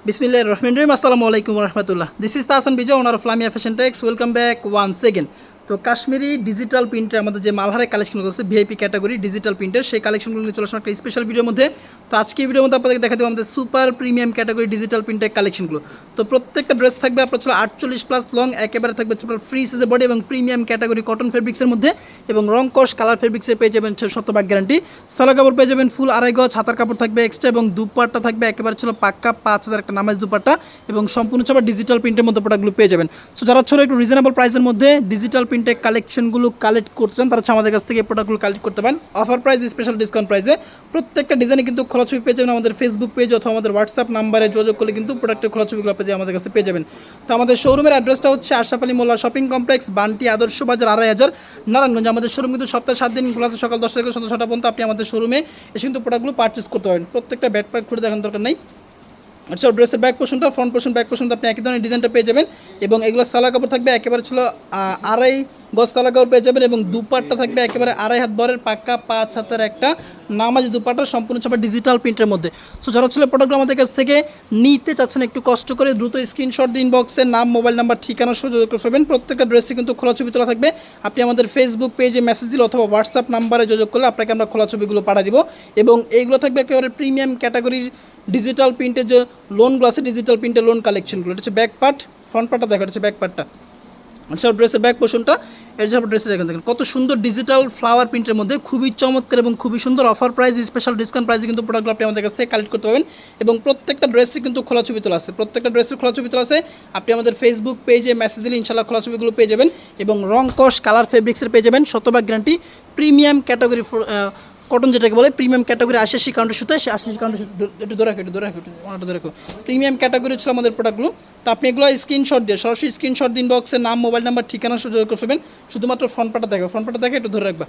Bismillahir Rahmanir Rahim. Assalamualaikum warahmatullah. This is Tasan Bijay, owner of Lamia Fashion Techs. Welcome back once again. তো Kashmiri digital প্রিন্টের আমাদের যে মালহারে কালেকশনগুলো আছে VIP category digital প্রিন্টের সেই কালেকশনগুলো নিয়ে চলে আসলাম একটা স্পেশাল ভিডিওর মধ্যে। তো আজকে এই ভিডিওর মধ্যে আপনাদেরকে দেখা দেবো আমাদের সুপার প্রিমিয়াম ক্যাটাগরি ডিজিটাল প্রিন্টের কালেকশনগুলো। তো প্রত্যেকটা ড্রেস থাকবে আপনার ছিল 48+ লং, একেবারে থাকবে আপনার ফ্রি সাইজের বডি এবং প্রিমিয়াম ক্যাটাগরি কটন ফেব্রিক্সের মধ্যে এবং রং কস কালার ফেব্রিক্সের পেয়ে যাবেন শতভাগ গ্যারান্টি। সালোয়ার কাপড় পেয়ে যাবেন ফুল 2.5 গজ, হাতার কাপড় থাকবে এক্সট্রা এবং দুপাট্টা থাকবে একেবারে ছিল পাক্কা 5000 একটা নামাজ দুপাট্টা এবং সম্পূর্ণ ছাপা ডিজিটাল প্রিন্টের মধ্যে প্রোডাক্টগুলো পেয়ে যাবেন। সো যারা ছিল একটু রিজনেবল প্রাইসের মধ্যে ডিজিটাল প্রিন্টের কালেকশন কালেক্ট করছেন তারা আমাদের কাছ থেকে প্রোডাক্টগুলো কালেক্ট করতে পারেন অফার প্রাইস স্পেশাল ডিসকাউন্ট প্রাইসে। প্রত্যেকটা ডিজাইনে কিন্তু খোলা ছবি পেয়ে যাবেন আমাদের ফেসবুক পেজ অথবা আমাদের হোয়াটসঅ্যাপ নাম্বারে যোগাযোগ করলে কিন্তু প্রোডাক্টের খোলা ছবিগুলো আপনি আমাদের কাছে পেয়ে যাবেন। তো আমাদের শোরুমের অ্যাড্রেসটা হচ্ছে আশরাফ আলী মোল্লা শপিং কমপ্লেক্স, বান্টি আদর্শ বাজার 2.5 নারায়ণগঞ্জ। আমাদের শোরুম কিন্তু সপ্তাহে 7 দিন খোলা আছে, সকাল 10টা থেকে সন্ধ্যা 6টা পর্যন্ত আপনি আমাদের শোরুমে এসে কিন্তু প্রোডাক্টগুলো পারচেস করতে পারেন। প্রত্যেকটা ব্যাক প্যাক খুলে দেখার দরকার নেই। আচ্ছা, ড্রেসের ব্যাক পোর্শনটা ফ্রন্ট পোর্শন ব্যাক পোর্শন আপনি একই ধরনের ডিজাইনটা পেয়ে যাবেন এবং এগুলো সালোয়ার কাপড় থাকবে একেবারে ছিল 2.5 গজ সালোয়ার কাপড় পেয়ে যাবেন এবং দুপাট্টা থাকবে একেবারে 2.5 হাত বরের পাক্কা 5 হাতের একটা নামাজি দুপাট্টা সম্পূর্ণ ছাপা ডিজিটাল প্রিন্টের মধ্যে। সো যারা ছিল প্রোডাক্টগুলো আমাদের কাছ থেকে নিতে চাচ্ছেন একটু কষ্ট করে দ্রুত স্ক্রিনশট দিন, ইনবক্সে নাম মোবাইল নাম্বার ঠিকানা সহ যোগাযোগ করে ফেলবেন। প্রত্যেকটা ড্রেসে কিন্তু খোলা ছবি তোলা থাকবে, আপনি আমাদের ফেসবুক পেজে মেসেজ দিলে অথবা হোয়াটসঅ্যাপ নাম্বারে যোগাযোগ করলে আপনাকে আমরা খোলা ছবিগুলো পাঠিয়ে দিব এবং এইগুলো থাকবে একেবারে প্রিমিয়াম ক্যাটাগরির ডিজিটাল প্রিন্টের যে লোনগুলো আছে ডিজিটাল প্রিন্টের লোন কালেকশনগুলো। এটা হচ্ছে ব্যাক পার্ট, ফ্রন্ট পার্টটা দেখা যাচ্ছে ব্যাক পার্টটা। আচ্ছা, ড্রেসের ব্যাক পোর্শনটা এর যে ড্রেসে দেখেন কত সুন্দর ডিজিটাল ফ্লাওয়ার প্রিন্টের মধ্যে খুবই চমৎকার এবং খুবই সুন্দর অফার প্রাইস স্পেশাল ডিসকাউন্ট প্রাইসে কিন্তু প্রোডাক্টগুলো আপনি আমাদের কাছ থেকে কালেক্ট করতে পারবেন এবং প্রত্যেকটা ড্রেসে কিন্তু খোলা ছবি তোলা আছে, প্রত্যেকটা ড্রেসের খোলা ছবি তোলা আছে। আপনি আমাদের ফেসবুক পেজে মেসেজ দিলে ইনশাল্লাহ খোলা ছবিগুলো পেয়ে যাবেন এবং রং কস কালার ফেব্রিক্সের পেয়ে যাবেন শতভাগ গ্যারান্টি। প্রিমিয়াম ক্যাটাগরি কটন যেটাকে বলে প্রিমিয়াম ক্যাটাগরি 80 কাউন্টের সুতো, সে 80 কাউন্টের একটু ধরে রাখো প্রিমিয়াম ক্যাটাগরি ছিল আমাদের প্রোডাক্টগুলো। তো আপনি এগুলো স্ক্রিনশট দিয়ে সরাসরি স্ক্রিনশট দিন, বক্সে নাম মোবাইল নাম্বার ঠিকানা সুযোগ করে ফেলবেন। শুধুমাত্র ফ্রন্ট পার্টটা দেখে একটু ধরে রাখবা।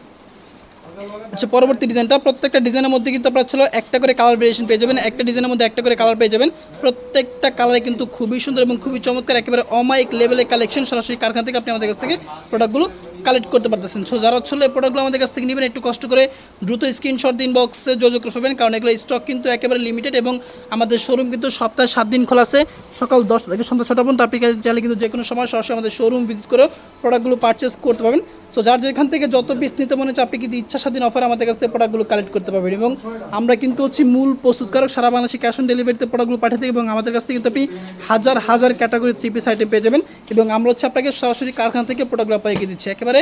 আচ্ছা, পরবর্তী ডিজাইনটা প্রত্যেকটা ডিজাইনের মধ্যে কিন্তু আপনার ছিল একটা করে কালার ভেরিয়েশন পেয়ে যাবেন, একটা ডিজাইনের মধ্যে একটা করে কালার পেয়ে যাবেন। প্রত্যেকটা কালারে কিন্তু খুবই সুন্দর এবং খুবই চমৎকার একেবারে অমায়িক লেভেলের কালেকশন। সরাসরি কারখানা থেকে আপনি আমাদের কাছ থেকে প্রোডাক্টগুলো কালেক্ট করতে পারতেছেন। সো যারা হচ্ছে এই প্রোডাক্টগুলো আমাদের কাছ থেকে নেবেন একটু কষ্ট করে দ্রুত স্ক্রিনশট দিন, বক্সে যোগাযোগ করে ফেলবেন কারণ এগুলো স্টক কিন্তু একেবারে লিমিটেড এবং আমাদের শোরুম কিন্তু সপ্তাহে 7 দিন খোলা আছে, সকাল 10টা থেকে সন্ধ্যা 6টা পর্যন্ত। আপনি চাইলে কিন্তু যে কোনো সময় সরাসরি আমাদের শোরুম ভিজিট করে প্রোডাক্টগুলো পারচেস করতে পারবেন। সো যার যেখান থেকে যত পিস নিতে মনে হচ্ছে আপনি কিন্তু ইচ্ছা স্বাধীন অফার আমাদের কাছ থেকে প্রোডাক্টগুলো কালেক্ট করতে পারবেন এবং আমরা কিন্তু হচ্ছে মূল প্রস্তুতকারক, সারা বাংলাদেশে ক্যাশ অন ডেলিভারিতে প্রোডাক্টগুলো পাঠিয়ে থাকি এবং আমাদের কাছ থেকে কিন্তু আপনি হাজার হাজার ক্যাটাগরি 3 পিস আইটেম পেয়ে যাবেন এবং আমরা হচ্ছে আপনাকে সরাসরি কারখানা থেকে প্রোডাক্টগুলো পাঠিয়ে দিচ্ছি একেবারে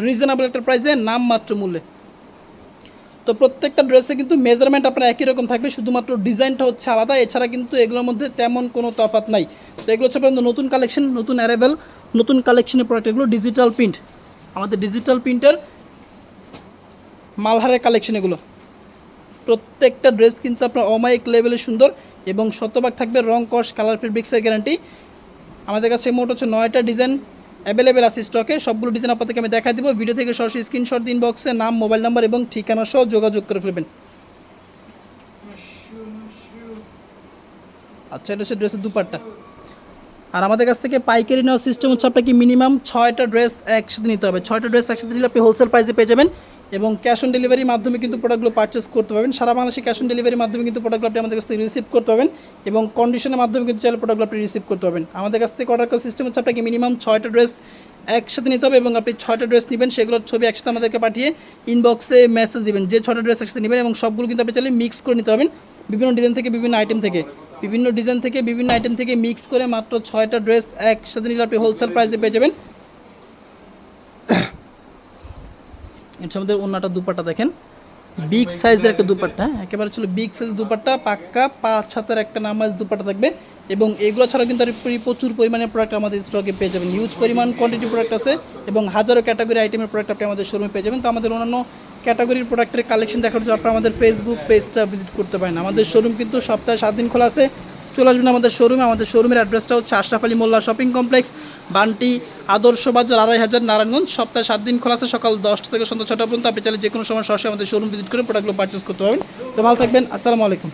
রিজনেবল একটা প্রাইসে নামমাত্র মূল্যে। তো প্রত্যেকটা ড্রেসে কিন্তু মেজারমেন্ট আপনার একই রকম থাকবে, শুধুমাত্র ডিজাইনটা হচ্ছে আলাদা, এছাড়া কিন্তু এগুলোর মধ্যে তেমন কোনো তফাৎ নাই। তো এগুলো হচ্ছে আপনার নতুন কালেকশন, নতুন অ্যারাইভেল, নতুন কালেকশনের প্রোডাক্ট এগুলো ডিজিটাল প্রিন্ট, আমাদের ডিজিটাল প্রিন্টের মালহারের কালেকশন এগুলো। প্রত্যেকটা ড্রেস কিন্তু আপনার অমায়িক লেভেলে সুন্দর এবং শতভাগ থাকবে রং কস কালার ফেব্রিক্সের গ্যারান্টি। আমাদের কাছে মোট হচ্ছে 9টা ডিজাইন অ্যাভেলেবেল আছে স্টকে, সবগুলো ডিজাইন আপনাদেরকে আমি দেখা দিব। ভিডিও থেকে সরাসরি স্ক্রিনশট দিন, বক্সে নাম মোবাইল নাম্বার এবং ঠিকানা সহ যোগাযোগ করে ফেলবেন। আচ্ছা, এটা হচ্ছে ড্রেসের দুপাট্টা। আর আমাদের কাছ থেকে পাইকারি নেওয়ার সিস্টেম হচ্ছে আপনাকে মিনিমাম 6টা ড্রেস একসাথে নিতে হবে। 6টা ড্রেস একসাথে নিলে আপনি হোলসেল প্রাইসে পেয়ে যাবেন এবং ক্যাশ অন ডেলিভারির মাধ্যমে কিন্তু প্রোডাক্টগুলো পারচেস করতে পারবেন। সারা বাংলাদেশে ক্যাশ অন ডেলিভারির মাধ্যমে কিন্তু প্রোডাক্টগুলো আপনি আমাদের কাছ থেকে রিসিভ করতে পারবেন এবং কন্ডিশনের মাধ্যমে কিন্তু চাইলে প্রোডাক্টগুলো আপনি রিসিভ করতে পারবেন। আমাদের কাছ থেকে অর্ডার করার সিস্টেম হচ্ছে আপনাকে মিনিমাম 6টা ড্রেস একসাথে নিতে হবে এবং আপনি 6টা ড্রেস নেবেন, সেগুলোর ছবি একসাথে আমাদেরকে পাঠিয়ে ইনবক্সে মেসেজ দিবেন যে 6টা ড্রেস একসাথে নেবেন এবং সবগুলো কিন্তু আপনি চাইলে মিক্স করে নিতে পারবেন বিভিন্ন ডিজাইন থেকে বিভিন্ন আইটেম থেকে বিভিন্ন আইটেম থেকে মিক্স করে মাত্র 6টা ড্রেস একসাথে নিলে আপনি হোলসেল প্রাইসে পেয়ে যাবেন। এর আমাদের অন্যটা দুপাট্টা দেখেন, বিগ সাইজের একটা দুপাট্টা, একেবারে ছিল বিগ সাইজের দুপাট্টা, পাক্কা 5 হাতের একটা নামাজ দুপাট্টা থাকবে এবং এগুলো ছাড়া কিন্তু আর প্রচুর পরিমাণে প্রোডাক্ট আমাদের স্টকে পেয়ে যাবেন। হিউজ পরিমাণ কোয়ান্টিটি প্রোডাক্ট আছে এবং হাজারো ক্যাটাগরি আইটেমের প্রোডাক্ট আপনি আমাদের শোরুমে পেয়ে যাবেন। তো আমাদের অন্যান্য ক্যাটাগরির প্রোডাক্টের কালেকশন দেখার জন্য আপনারা আমাদের ফেসবুক পেজটা ভিজিট করতে পারেন। আমাদের শোরুম কিন্তু সপ্তাহে 7 দিন খোলা আছে, চলে আসবেন আমাদের শোরুমে। আমাদের শোরুমের অ্যাড্রেসটা হচ্ছে আশরাফ আলী মোল্লা শপিং কমপ্লেক্স, বান্টি আদর্শ বাজার 2.5 নারায়ণগঞ্জ। সপ্তাহে 7 দিন খোলা আছে, সকাল 10টা থেকে সন্ধ্যা 6টা পর্যন্ত। আপনি চাইলে যে কোনো সময় সরাসরি আমাদের শোরুম ভিজিট করে প্রোডাক্টগুলো পারচেস করতে পারবেন। তো ভালো থাকবেন, আসসালামু আলাইকুম।